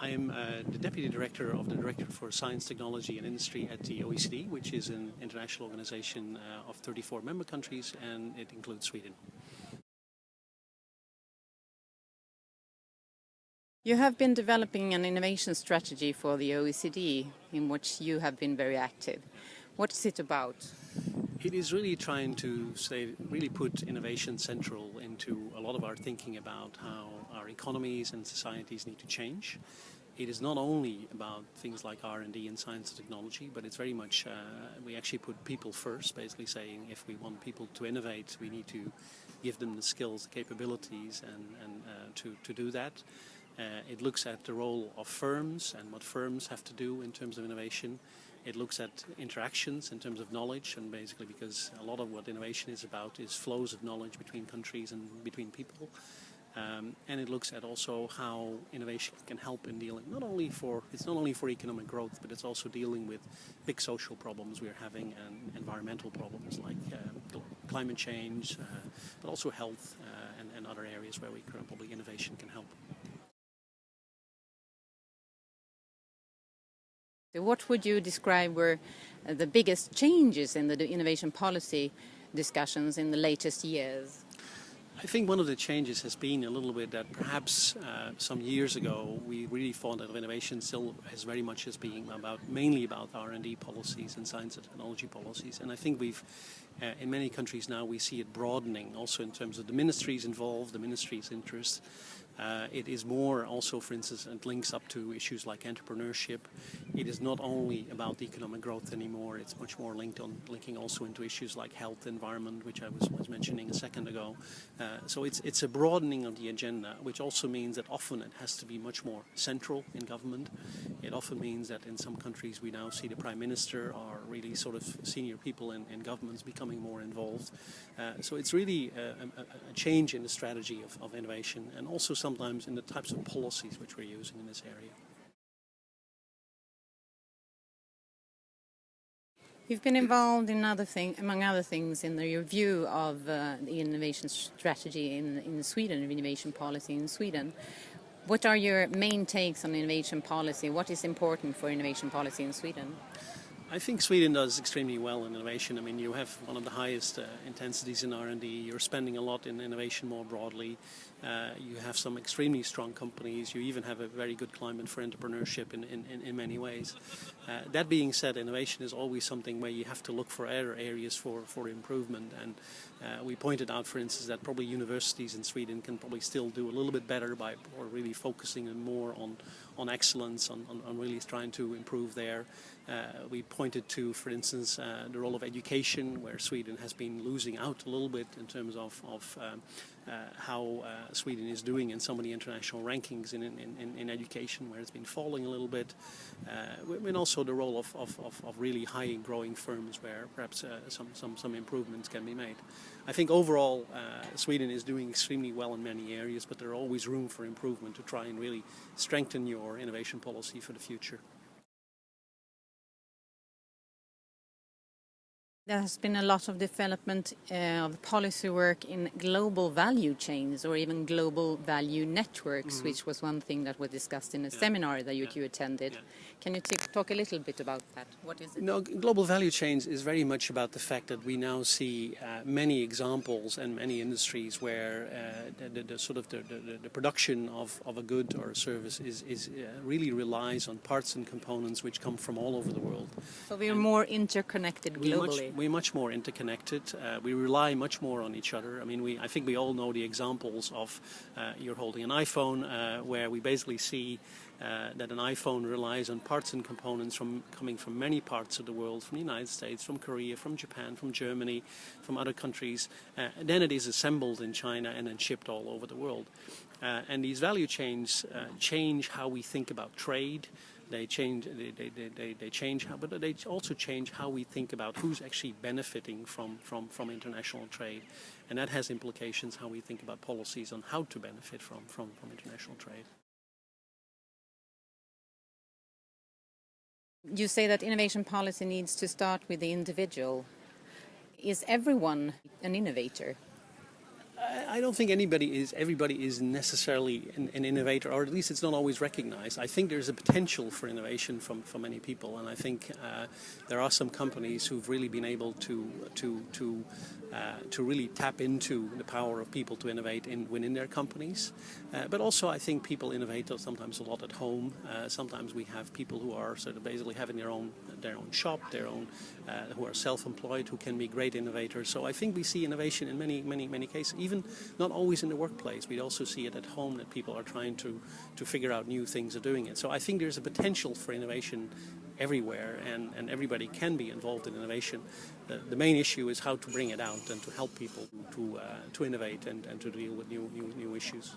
I'm the Deputy Director of the Director for Science, Technology and Industry at the OECD, which is an international organization of 34 member countries, and it includes Sweden. You have been developing an innovation strategy for the OECD, in which you have been very active. What is it about? It is really trying to really put innovation central into a lot of our thinking about how our economies and societies need to change. It is not only about things like R&D and science and technology, but it's very much, we actually put people first, basically saying if we want people to innovate, we need to give them the skills, the capabilities and to do that. It looks at the role of firms and what firms have to do in terms of innovation. It looks at interactions in terms of knowledge, and basically because a lot of what innovation is about is flows of knowledge between countries and between people. And it looks at also how innovation can help in dealing it's not only for economic growth, but it's also dealing with big social problems we're having and environmental problems like climate change, but also health and other areas where probably innovation can help. What would you describe were the biggest changes in the innovation policy discussions in the latest years? I think one of the changes has been a little bit that perhaps some years ago we really thought that innovation still as very much as being mainly about R&D policies and science and technology policies. And I think we've in many countries now we see it broadening also in terms of the ministries involved, the ministries' interest. It is more also, for instance, it links up to issues like entrepreneurship. It is not only about economic growth anymore, it's much more linking also into issues like health, environment, which I was mentioning a second ago. So it's a broadening of the agenda, which also means that often it has to be much more central in government. It often means that in some countries we now see the Prime Minister or really sort of senior people in governments becoming more involved. So it's really a change in the strategy of innovation, and also sometimes in the types of policies which we're using in this area. You've been involved in among other things, in the review of the innovation strategy in Sweden, innovation policy in Sweden. What are your main takes on innovation policy? What is important for innovation policy in Sweden? I think Sweden does extremely well in innovation. I mean, you have one of the highest intensities in R&D. You're spending a lot in innovation more broadly. You have some extremely strong companies. You even have a very good climate for entrepreneurship in many ways. That being said, innovation is always something where you have to look for other areas for improvement. And we pointed out, for instance, that probably universities in Sweden can probably still do a little bit better by really focusing more on excellence, on really trying to improve there. We pointed to, for instance, the role of education, where Sweden has been losing out a little bit in terms of how Sweden is doing in some of the international rankings in education, where it's been falling a little bit. And also the role of really high growing firms, where perhaps some improvements can be made. I think overall Sweden is doing extremely well in many areas, but there are always room for improvement to try and really strengthen your innovation policy for the future. There has been a lot of development of policy work in global value chains or even global value networks, which was one thing that was discussed in a seminar that you attended. Can you talk a little bit about that? What is it? No, global value chains is very much about the fact that we now see many examples and many industries where the production of a good or a service is really relies on parts and components which come from all over the world. So we are more interconnected globally. We're much more interconnected. We rely much more on each other. I mean, I think we all know the examples of you're holding an iPhone, where we basically see that an iPhone relies on parts and components coming from many parts of the world, from the United States, from Korea, from Japan, from Germany, from other countries. Then it is assembled in China and then shipped all over the world. And these value chains change how we think about trade. They change how, but they also change how we think about who's actually benefiting from international trade, and that has implications how we think about policies on how to benefit from international trade. You say that innovation policy needs to start with the individual. Is everyone an innovator? I don't think everybody is necessarily an innovator, or at least it's not always recognized. I think there's a potential for innovation for many people, and I think there are some companies who've really been able to really tap into the power of people to innovate within their companies. But also I think people innovate sometimes a lot at home. Sometimes we have people who are sort of basically having their own shop, who are self-employed, who can be great innovators. So I think we see innovation in many cases, even not always in the workplace. We also see it at home, that people are trying to figure out new things of doing it. So I think there's a potential for innovation everywhere, and everybody can be involved in innovation. The main issue is how to bring it out and to help people to innovate and to deal with new issues.